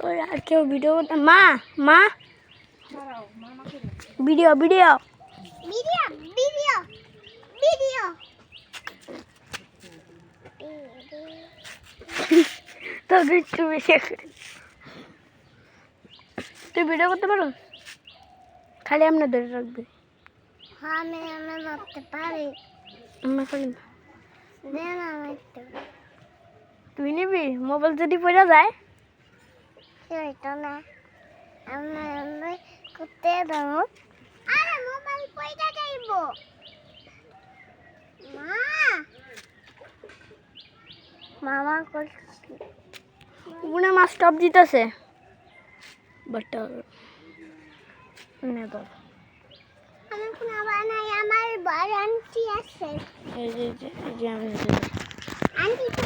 ওই আর কেউ ভিডিও মা মা video video video video video তো একটু বেশি তুই ভিডিও করতে পারো খালি আমরা ধরে রাখবি হ্যাঁ আমি মারতে পারি আমরা খালি দেন মারতে তুই নিবি মোবাইল যদি পড়ে যায় সেটা না আমি করতে দেবো আরে মোবাইল পয়সা যাইব মা মামা করছি উনি মাছ টপ দিতেছে বাট না তো আমার কোনো আবার নাই আমার বড় আন্টি আছে এই যে আমি আন্টি